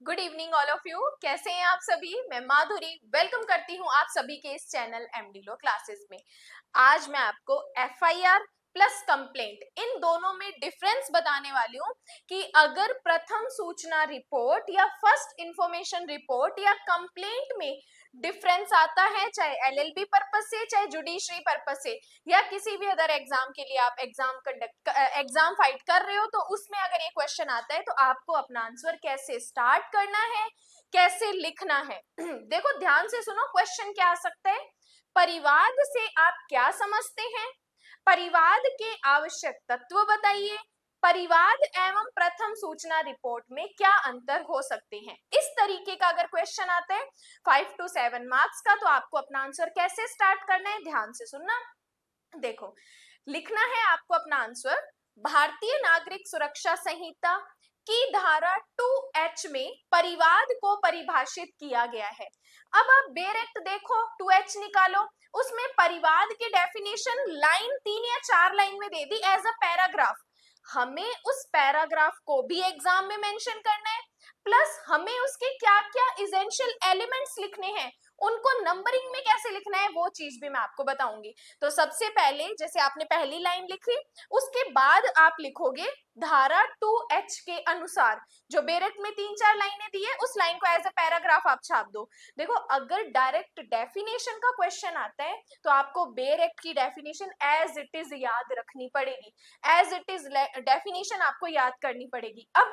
Good evening all of you. कैसे हैं आप सभी? मैं माधुरी वेलकम करती हूँ आप सभी के इस चैनल एमडी लो क्लासेस में। आज मैं आपको एफआईआर प्लस कंप्लेंट इन दोनों में डिफरेंस बताने वाली हूँ कि अगर प्रथम सूचना रिपोर्ट या फर्स्ट इंफॉर्मेशन रिपोर्ट या कंप्लेंट में डिफरेंस आता है, चाहे एलएलबी पर्पस से चाहे जुडिशरी पर्पस से या किसी भी अदर एग्जाम के लिए आप एग्जाम फाइट कर रहे हो, तो उसमें अगर ये क्वेश्चन आता है तो आपको अपना आंसर कैसे स्टार्ट करना है, कैसे लिखना है। देखो ध्यान से सुनो, क्वेश्चन क्या आ सकता है। परिवाद से आप क्या समझते हैं? परिवाद के आवश्यक तत्व बताइए। परिवाद एवं प्रथम सूचना रिपोर्ट में क्या अंतर हो सकते हैं? इस तरीके का अगर क्वेश्चन आता है 5 to 7 मार्क्स का, तो आपको अपना आंसर कैसे स्टार्ट करना है, ध्यान से सुनना। देखो, लिखना है आपको अपना आंसर। भारतीय नागरिक सुरक्षा संहिता की धारा 2H में परिवाद को परिभाषित किया गया है। अब आप डायरेक्ट देखो 2H निकालो, उसमें परिवाद की डेफिनेशन लाइन 3 या 4 लाइन में दे दी एज अ पैराग्राफ। हमें उस पैराग्राफ को भी एग्जाम में मेंशन करना है, प्लस हमें उसके क्या क्या इसेंशियल एलिमेंट्स लिखने हैं, उनको नंबरिंग में कैसे लिखना है वो चीज भी मैं आपको बताऊंगी। तो सबसे पहले जैसे आपने पहली लाइन लिखी, उसके बाद आप लिखोगे धारा 2H के अनुसार। जो बेरेक्ट में 3 4 लाइनें दी है उस लाइन को एज ए पैराग्राफ आप छाप दो। देखो, अगर डायरेक्ट डेफिनेशन का क्वेश्चन आता है तो आपको बेरेक्ट की डेफिनेशन एज इट इज याद रखनी पड़ेगी। एज इट इज डेफिनेशन आपको याद करनी पड़ेगी। अब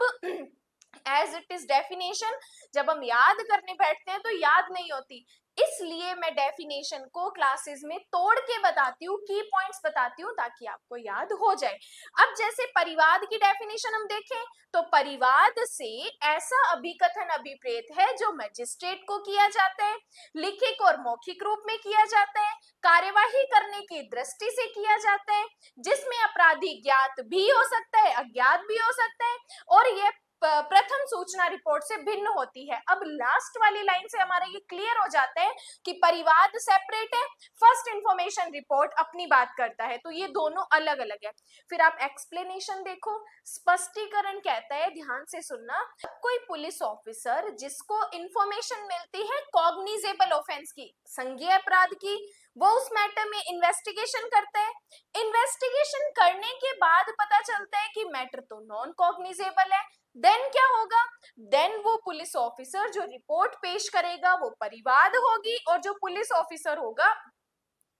एज इट इज डेफिनेशन जब हम याद करने बैठते हैं तो याद नहीं होती, इसलिए मैं डेफिनेशन को क्लासेस में तोड़ के बताती हूँ, की पॉइंट्स बताती हूँ ताकि आपको याद हो जाए। अब जैसे परिवाद की डेफिनेशन हम देखें तो परिवाद से ऐसा अभिकथन अभिप्रेत है जो मजिस्ट्रेट को किया जाता है, लिखित और मौखिक रूप में किया जाता है, कार्यवाही करने की दृष्टि से किया जाता है, जिसमें अपराधी ज्ञात भी हो सकता है अज्ञात भी हो सकता है, और यह प्रथम सूचना रिपोर्ट से भिन्न होती है। अब लास्ट वाली लाइन से हमारा ये क्लियर हो जाता है कि परिवाद सेपरेट है, फर्स्ट इंफॉर्मेशन रिपोर्ट अपनी बात करता है, तो ये दोनों अलग अलग है। फिर आप एक्सप्लेनेशन देखो, स्पष्टीकरण कहता है, ध्यान से सुनना, कोई पुलिस ऑफिसर जिसको इंफॉर्मेशन मिलती है कॉग्निजेबल ऑफेंस की, संज्ञेय अपराध की, वो उस मैटर में इन्वेस्टिगेशन करता है। इन्वेस्टिगेशन करने के बाद पता चलता है कि मैटर तो नॉन कॉग्निजेबल है, देन क्या होगा? देन वो पुलिस ऑफिसर जो रिपोर्ट पेश करेगा वो परिवाद होगी, और जो पुलिस ऑफिसर होगा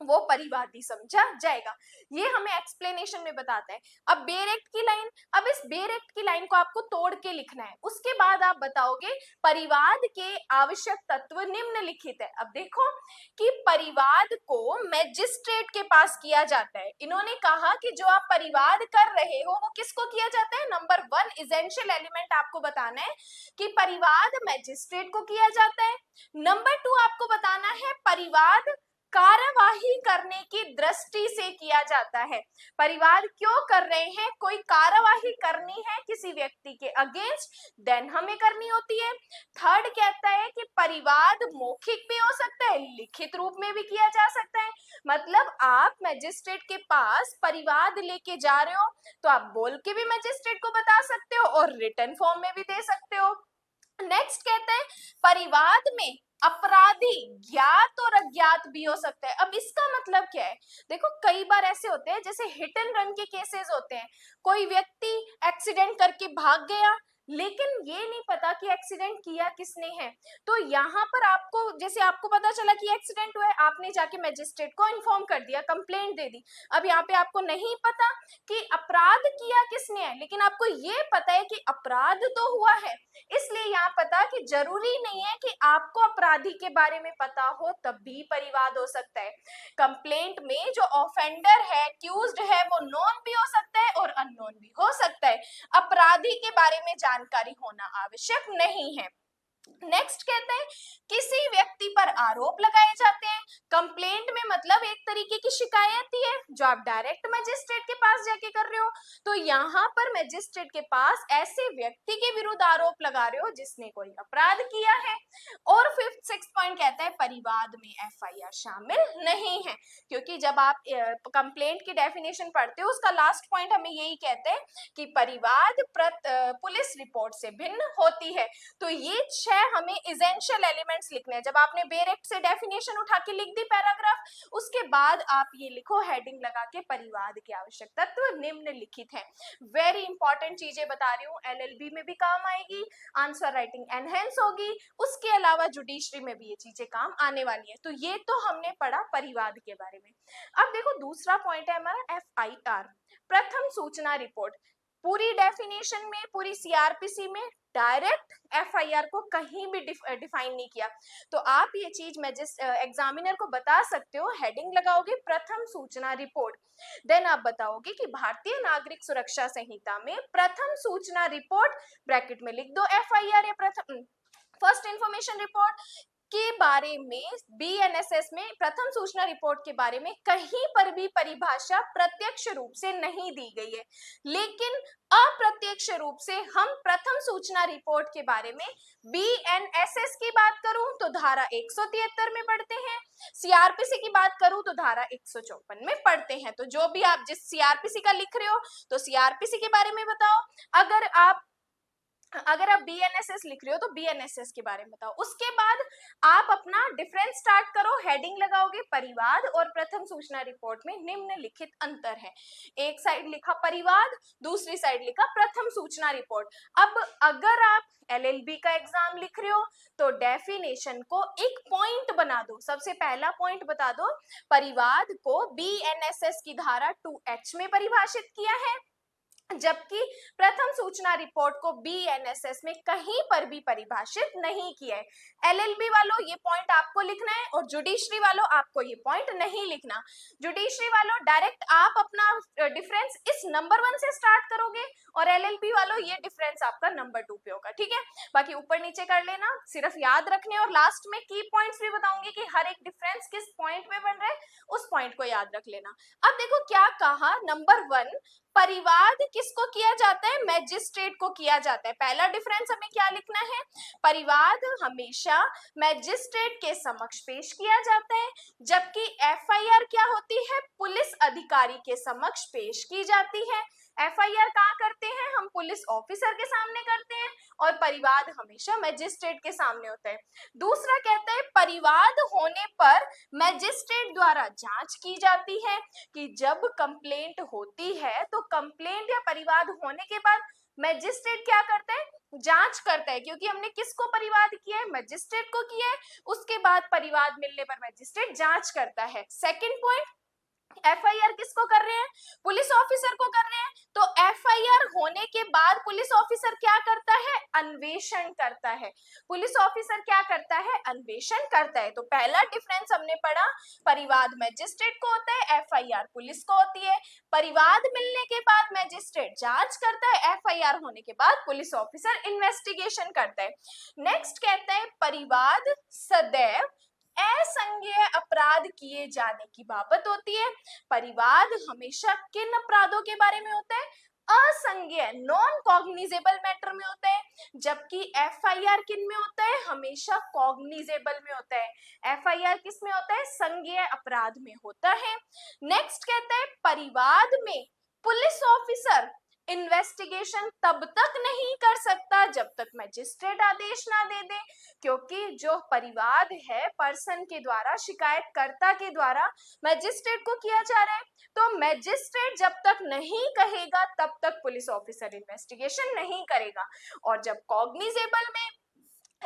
वो परिवादी समझा जाएगा। ये हमें एक्सप्लेनेशन में बताता है। अब बेरेक्ट की लाइन, अब इस बेरेक्ट की लाइन को आपको तोड़ के लिखना है, उसके बाद आप बताओगे परिवाद के आवश्यक तत्व निम्नलिखित है। अब देखो कि परिवाद को मैजिस्ट्रेट के पास किया जाता है। इन्होंने कहा कि जो आप परिवाद कर रहे हो वो किसको किया जाता है। नंबर 1 इसेंशियल एलिमेंट आपको बताना है कि परिवाद मैजिस्ट्रेट को किया जाता है। नंबर 2 आपको बताना है परिवाद कार्यवाही करने की दृष्टि से किया जाता है। परिवाद क्यों कर रहे हैं? कोई कार्यवाही करनी है किसी व्यक्ति के अगेंस्ट, देन हमें करनी होती है। थर्ड कहता है कि परिवाद मौखिक भी हो सकता है, लिखित रूप में भी किया जा सकता है। मतलब आप मजिस्ट्रेट के पास परिवाद लेके जा रहे हो तो आप बोल के भी मजिस्ट्रेट को बता सकते हो और रिटन फॉर्म में भी दे सकते हो। नेक्स्ट कहते हैं परिवाद में अपराधी ज्ञात और अज्ञात भी हो सकता है। अब इसका मतलब क्या है? देखो, कई बार ऐसे होते हैं जैसे हिट एंड रन के केसेस होते हैं, कोई व्यक्ति एक्सीडेंट करके भाग गया लेकिन ये नहीं पता कि एक्सीडेंट किया किसने है। तो यहाँ पर आपको, जैसे आपको पता चला कि एक्सीडेंट हुआ है, आपने जाके मजिस्ट्रेट को इन्फॉर्म कर दिया, कंप्लेंट दे दी। अब यहाँ पे आपको नहीं पता कि अपराध किया किसने है, लेकिन आपको ये पता है कि अपराध तो हुआ है, इसलिए यहाँ पता कि जरूरी नहीं है कि आपको अपराधी के बारे में पता हो तब भी परिवाद हो सकता है। कंप्लेंट में जो ऑफेंडर है, एक्यूज्ड है, वो नोन भी हो सकता है और अननोन भी हो सकता है। अपराधी के बारे में जानकारी होना आवश्यक नहीं है। नेक्स्ट कहते हैं किसी व्यक्ति पर आरोप लगाए जाते हैं। कंप्लेंट में मतलब एक तरीके की शिकायत ही है जो आप डायरेक्ट मजिस्ट्रेट के पास जाके कर रहे हो। तो यहाँ पर मजिस्ट्रेट के पास ऐसे व्यक्ति के विरुद्ध आरोप लगा रहे हो जिसने कोई अपराध किया है। और फिफ्थ सिक्स पॉइंट कहता है परिवाद में एफआईआर शामिल नहीं है, क्योंकि जब आप कंप्लेंट की डेफिनेशन पढ़ते हो उसका लास्ट पॉइंट हमें यही कहते हैं कि परिवाद पुलिस रिपोर्ट से भिन्न होती है। तो ये 6 हमें इसेंशियल एलिमेंट्स लिखने हैं। जब आपने बेर एक्ट से डेफिनेशन उठा के लिख दी पैराग्राफ, उसके बाद आप ये लिखो हेडिंग लगा के परिवाद की आवश्यक तत्व निम्नलिखित है। वेरी इंपॉर्टेंट चीजें बता रही हूँ, एलएलबी में भी काम आएगी, आंसर राइटिंग एनहेंस होगी, उसके अलावा जुडिशरी में भी ये चीजें काम आने वाली है। तो ये तो हमने पढ़ा परिवाद के बारे में। अब देखो दूसरा पॉइंट है हमारा एफआईआर, प्रथम सूचना रिपोर्ट। पूरी डेफिनेशन में, पूरी सीआरपीसी में डायरेक्ट एफआईआर को कहीं भी डिफाइन नहीं किया। तो आप ये चीज एग्जामिनर को बता सकते हो, हेडिंग लगाओगे प्रथम सूचना रिपोर्ट, देन आप बताओगे कि भारतीय नागरिक सुरक्षा संहिता में प्रथम सूचना रिपोर्ट, ब्रैकेट में लिख दो एफआईआर या प्रथम फर्स्ट इंफॉर्मेशन रिपोर्ट के बारे में। बीएनएसएस में प्रथम सूचना रिपोर्ट के बारे में कहीं पर भी परिभाषा प्रत्यक्ष रूप से नहीं दी गई है, लेकिन अप्रत्यक्ष रूप से हम प्रथम सूचना रिपोर्ट के बारे में बीएनएसएस की बात करूं तो धारा 173 में पढ़ते हैं, सीआरपीसी की बात करूं तो धारा 154 में पढ़ते हैं। तो जो भी आप जिस सीआरपीसी का लिख रहे हो तो सीआरपीसी के बारे में बताओ, अगर आप बीएनएसएस लिख रहे हो तो बीएनएसएस के बारे में बताओ। उसके बाद आप अपना डिफरेंस स्टार्ट करो, हेडिंग लगाओगे परिवाद और प्रथम सूचना रिपोर्ट में निम्नलिखित अंतर है। एक साइड लिखा परिवाद, दूसरी साइड लिखा प्रथम सूचना रिपोर्ट। अब अगर आप एलएलबी का एग्जाम लिख रहे हो तो डेफिनेशन को एक पॉइंट बना दो। सबसे पहला पॉइंट बता दो, परिवाद को बीएनएसएस की धारा 2H में परिभाषित किया है, जबकि प्रथम सूचना रिपोर्ट को बीएनएसएस में कहीं पर भी परिभाषित नहीं किया है। एलएलबी वालों ये पॉइंट आपको लिखना है और जुडिशरी वालों आपको ये पॉइंट नहीं लिखना। जुडिशरी वालों डायरेक्ट आप अपना डिफरेंस इस नंबर 1 से स्टार्ट करोगे और एलएलबी वालों ये डिफरेंस आपका नंबर 2 पे होगा, ठीक है। बाकी ऊपर नीचे कर लेना, सिर्फ याद रखने, और लास्ट में की पॉइंट्स भी बताऊंगी कि हर एक डिफरेंस किस पॉइंट पे बन रहा है, उस पॉइंट को याद रख लेना। अब देखो क्या कहा, नंबर 1 परिवाद किसको किया जाता है, मैजिस्ट्रेट को किया जाता है। पहला डिफरेंस हमें क्या लिखना है, परिवाद हमेशा मैजिस्ट्रेट के समक्ष पेश किया जाता है, जबकि एफआईआर क्या होती है, पुलिस अधिकारी के समक्ष पेश की जाती है। एफआईआर कहाँ करते हैं हम, पुलिस ऑफिसर के सामने करते हैं, और परिवाद हमेशा मैजिस्ट्रेट के सामने होता है। दूसरा कहता है परिवाद होने पर मैजिस्ट्रेट द्वारा जांच की जाती है, कि जब कंप्लेंट होती है तो कंप्लेंट या परिवाद होने के बाद मैजिस्ट्रेट क्या करता है, जांच करता है, क्योंकि हमने किसको परिवाद किया है, मैजिस्ट्रेट को किया है। उसके बाद परिवाद मिलने पर मैजिस्ट्रेट जांच करता है। सेकंड पॉइंट, एफआईआर किसको कर रहे हैं, पुलिस ऑफिसर को कर रहे हैं। तो एफआईआर होने के बाद पुलिस ऑफिसर क्या करता है, अन्वेषण करता है। पुलिस ऑफिसर क्या करता है, अन्वेषण करता है। तो पहला डिफरेंस हमने पढ़ा, परिवाद मैजिस्ट्रेट को होता है, एफआईआर पुलिस को होती है। परिवाद मिलने के बाद मैजिस्ट्रेट जांच करता है, एफआईआर होने के बाद पुलिस ऑफिसर इन्वेस्टिगेशन करता है। नेक्स्ट कहता है परिवाद सदैव असंज्ञेय अपराध किए जाने की बाबत होती है। परिवाद हमेशा किन अपराधों के बारे में होता है, असंज्ञेय नॉन कॉग्निजेबल मैटर में होता है, जबकि एफआईआर किन में होता है, हमेशा कॉग्निजेबल में होता है। एफआईआर किस में होता है, संज्ञेय अपराध में होता है। नेक्स्ट कहता है परिवाद में पुलिस ऑफिसर इन्वेस्टिगेशन तब तक नहीं कर सकता जब तक मजिस्ट्रेट आदेश ना दे दे, क्योंकि जो परिवाद है पर्सन के द्वारा, शिकायतकर्ता के द्वारा मजिस्ट्रेट को किया जा रहा है। तो मजिस्ट्रेट जब तक नहीं कहेगा तब तक पुलिस ऑफिसर इन्वेस्टिगेशन नहीं करेगा। और जब कॉग्निजेबल में,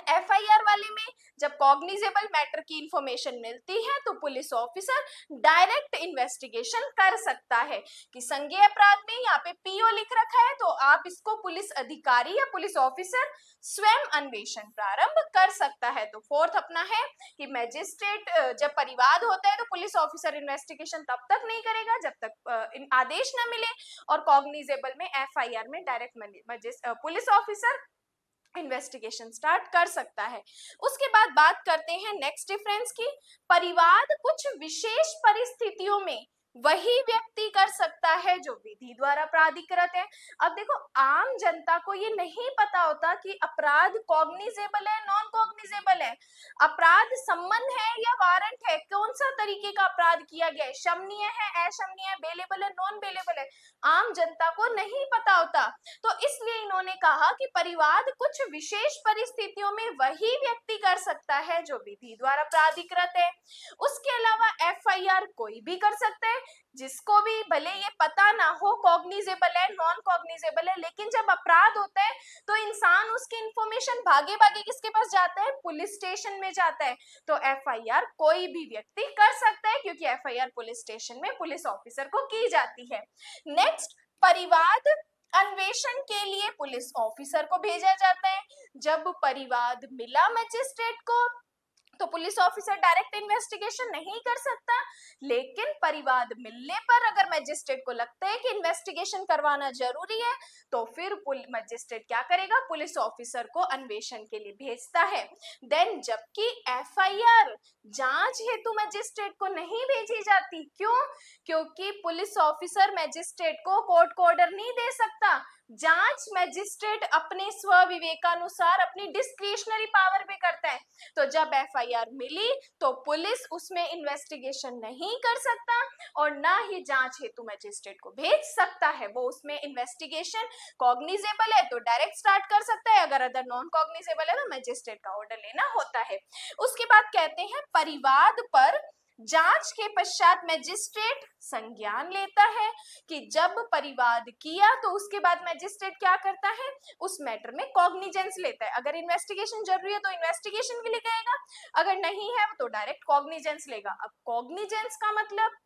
एफआईआर वाले में जब कॉग्निजेबल मैटर की इंफॉर्मेशन मिलती है तो पुलिस ऑफिसर डायरेक्ट इन्वेस्टिगेशन कर सकता है। कि संज्ञेय अपराध में यहाँ पे पीओ लिख रखा है तो आप इसको पुलिस अधिकारी या पुलिस ऑफिसर स्वयं अन्वेषण प्रारंभ कर सकता है। तो फोर्थ अपना है कि मैजिस्ट्रेट जब परिवाद होता है तो पुलिस ऑफिसर इन्वेस्टिगेशन तब तक नहीं करेगा जब तक आदेश न मिले, और कॉग्निजेबल में एफआईआर में direct police officer investigation start कर सकता है। उसके बाद बात करते हैं नेक्स्ट डिफरेंस की। परिवाद कुछ विशेष परिस्थितियों में वही व्यक्ति कर सकता है जो विधि द्वारा प्राधिकृत है। अब देखो, आम जनता को ये नहीं पता होता कि अपराध कॉग्निजेबल है, नॉन कॉग्निजेबल है, अपराध सम्मन है या वारंट है, कौन सा तरीके का अपराध किया गया है, शमनीय है, अशमनीय है, बेलेबल है, नॉन बेलेबल है, आम जनता को नहीं पता होता। तो इसलिए इन्होंने कहा कि परिवाद कुछ विशेष परिस्थितियों में वही व्यक्ति कर सकता है जो विधि द्वारा प्राधिकृत है। उसके अलावा एफआईआर कोई भी कर सकता है, जिसको भी भले ये पता ना हो कॉग्निजेबल है, नॉन कॉग्निजेबल है, लेकिन जब अपराध होता है तो इंसान उसकी इंफॉर्मेशन भागे भागे किसके पास जाता है, पुलिस स्टेशन में जाता है। तो एफआईआर कोई भी व्यक्ति कर सकता है, क्योंकि एफआईआर पुलिस स्टेशन में पुलिस ऑफिसर को की जाती है। नेक्स्ट, परिवाद अन्वेषण के लिए पुलिस ऑफिसर को भेजा जाता है। जब परिवाद मिला मजिस्ट्रेट को तो पुलिस ऑफिसर डायरेक्ट इन्वेस्टिगेशन नहीं कर सकता, लेकिन परिवाद मिलने पर अगर मजिस्ट्रेट को लगता है कि इन्वेस्टिगेशन करवाना जरूरी है तो फिर मजिस्ट्रेट क्या करेगा, पुलिस ऑफिसर को अन्वेषण के लिए भेजता है। देन जबकि एफआईआर जांच हेतु मजिस्ट्रेट को नहीं भेजी जाती, क्यों? क्योंकि पुलिस ऑफिसर मजिस्ट्रेट को कोर्ट को ऑर्डर नहीं दे सकता। जांच मजिस्ट्रेट अपने स्व विवेकानुसार अपनी डिस्क्रिशनरी पावर पे करता है। तो जब एफआईआर मिली तो पुलिस उसमें इन्वेस्टिगेशन नहीं कर सकता और ना ही जांच हेतु मजिस्ट्रेट को भेज सकता है। वो उसमें इन्वेस्टिगेशन कॉग्निजेबल है तो डायरेक्ट स्टार्ट कर सकता है, अगर अदर नॉन कॉग्निजेबल है तो मजिस्ट्रेट का ऑर्डर लेना होता है। उसके बाद कहते हैं परिवाद पर जांच के पश्चात मजिस्ट्रेट संज्ञान लेता है कि जब परिवाद किया तो उसके बाद मजिस्ट्रेट क्या करता है, उस मैटर में कॉग्निजेंस लेता है। अगर इन्वेस्टिगेशन जरूरी है तो इन्वेस्टिगेशन के लिए कहेगा, अगर नहीं है तो डायरेक्ट कॉग्निजेंस लेगा। अब कॉग्निजेंस का मतलब,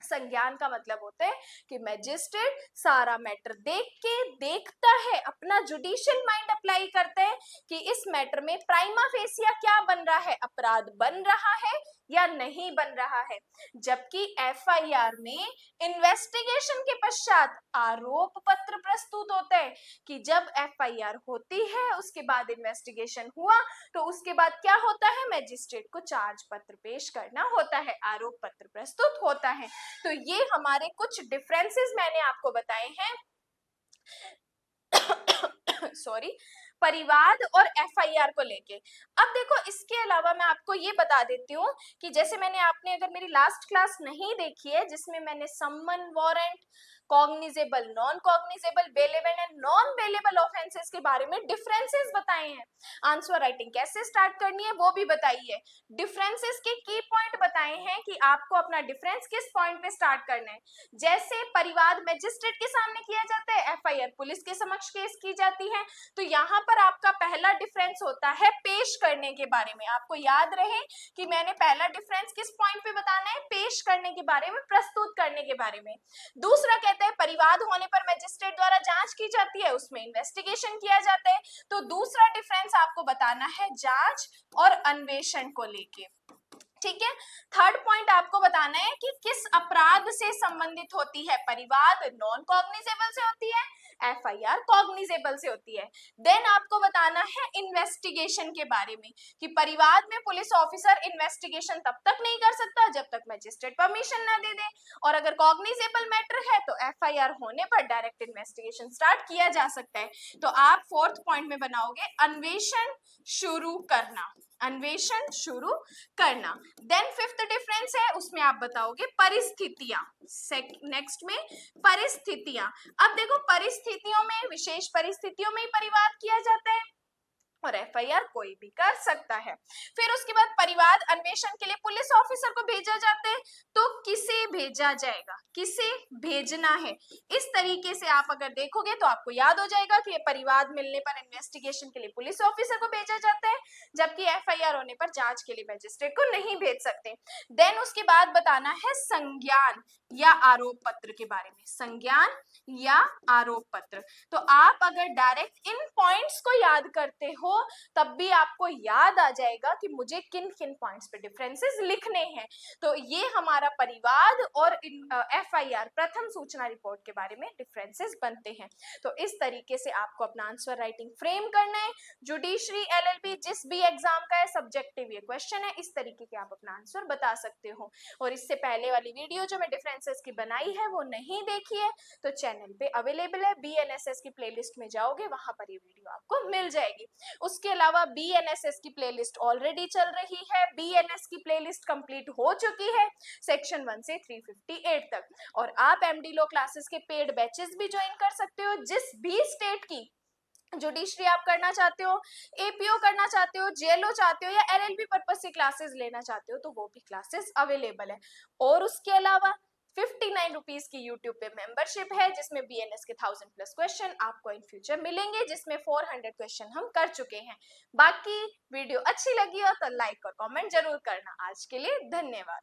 संज्ञान का मतलब होता है कि मैजिस्ट्रेट सारा मैटर देखता है, अपना जुडिशियल माइंड अप्लाई करता है कि इस मैटर में प्राइमा फेसिया क्या बन रहा है, अपराध बन रहा है या नहीं बन रहा है। जबकि एफआईआर में इन्वेस्टिगेशन के पश्चात आरोप पत्र प्रस्तुत होता है कि जब एफआईआर होती है उसके बाद इन्वेस्टिगेशन हुआ तो उसके बाद क्या होता है, मैजिस्ट्रेट को चार्ज पत्र पेश करना होता है, आरोप पत्र प्रस्तुत होता है। तो ये हमारे कुछ डिफरेंसेस मैंने आपको बताए हैं सॉरी, परिवाद और एफआईआर को लेके। अब देखो, इसके अलावा मैं आपको ये बता देती हूँ कि जैसे मैंने, आपने अगर मेरी लास्ट क्लास नहीं देखी है जिसमें मैंने सम्मन, warrant, cognizable, non cognizable, bailable and non bailable offences के बारे में डिफरेंसेस बताए हैं, आंसर राइटिंग कैसे स्टार्ट करनी है वो भी बताई है, डिफरेंसेस के की पॉइंट बताए हैं कि आपको अपना डिफरेंस किस पॉइंट पे स्टार्ट करना है। जैसे परिवाद मैजिस्ट्रेट के सामने किया जाता है, एफआईआर पुलिस के समक्ष केस की जाती है। तो यहाँ पर आपका पहला डिफरेंस होता है पेश करने के बारे में। आपको याद रहे कि मैंने पहला डिफरेंस किस पॉइंट पे बताना है, पेश करने के बारे में, प्रस्तुत करने के बारे में। दूसरा कहता है परिवाद होने पर मैजिस्ट्रेट द्वारा जांच की जाती है, उसमें इन्वेस्टिगेशन किया जाता है। तो दूसरा डिफरेंस आपको बताना है जांच और अन्वेषण को लेके, ठीक है। थर्ड पॉइंट आपको बताना है कि किस अपराध से संबंधित होती है, परिवाद नॉन कॉग्निजेबल से होती है, एफआईआर कॉग्निजेबल से होती है। देन आपको बताना है इन्वेस्टिगेशन के बारे में कि परिवाद में पुलिस ऑफिसर इन्वेस्टिगेशन तब तक नहीं कर सकता जब तक मैजिस्ट्रेट परमिशन ना दे दे, और अगर कॉग्निजेबल मैटर है तो एफआईआर होने पर डायरेक्ट इन्वेस्टिगेशन स्टार्ट किया जा सकता है। तो आप फोर्थ पॉइंट में बनाओगे अन्वेषण शुरू करना, अन्वेषण शुरू करना। देन फिफ्थ डिफरेंस है, उसमें आप बताओगे परिस्थितियां। नेक्स्ट में परिस्थितियां। अब देखो, परिस्थितियों में, विशेष परिस्थितियों में ही परिवाद किया जाता है और एफआईआर कोई भी कर सकता है। फिर उसके बाद परिवाद अन्वेषण के लिए पुलिस ऑफिसर को भेजा जाता है, तो किसे भेजा जाएगा, किसे भेजना है, इस तरीके से आप अगर देखोगे तो आपको याद हो जाएगा कि ये परिवाद मिलने पर इन्वेस्टिगेशन के लिए पुलिस ऑफिसर को भेजा जाता है, जबकि एफआईआर होने पर जांच के लिए मैजिस्ट्रेट को नहीं भेज सकते। देन उसके बाद बताना है संज्ञान या आरोप पत्र के बारे में, संज्ञान या आरोप पत्र। तो आप अगर डायरेक्ट इन पॉइंट्स को याद करते हो तब भी आपको याद आ जाएगा कि मुझे किन किन पॉइंट्स पे डिफरेंसेस लिखने हैं। तो ये हमारा परिवाद और FIR प्रथम सूचना रिपोर्ट के बारे में डिफरेंसेस बनते हैं। तो इस तरीके से आपको अपना आंसर राइटिंग फ्रेम करना है। जुडिशरी, LLB जिस भी एग्जाम का है, सब्जेक्टिव ये क्वेश्चन है, इस तरीके के आप अपना आंसर बता सकते हो। और इससे पहले वाली वीडियो जो मैं डिफरेंसेस की बनाई है वो नहीं देखी है तो चैनल पे अवेलेबल है, BNSS की प्लेलिस्ट में जाओगे वहां पर ये वीडियो आपको मिल जाएगी। उसके अलावा BNSS की प्लेलिस्ट ऑलरेडी चल रही है, BNS की प्लेलिस्ट कंप्लीट हो चुकी है सेक्शन 1 से 358 तक। और आप MD लॉ क्लासेस के पेड बैचेस भी ज्वाइन कर सकते हो। जिस भी स्टेट की जुडिशरी आप करना चाहते हो, APO करना चाहते हो, JLO चाहते हो या LLB पर्पस से क्लासेस लेना चाहते हो तो वो भी क्लासेस अवेलेबल है। और उसके अलावा 59 रुपीज की यूट्यूब पे मेंबरशिप है जिसमें BNS के 1000+ क्वेश्चन आपको इन फ्यूचर मिलेंगे, जिसमें 400 क्वेश्चन हम कर चुके हैं। बाकी वीडियो अच्छी लगी हो तो लाइक और कमेंट जरूर करना। आज के लिए धन्यवाद।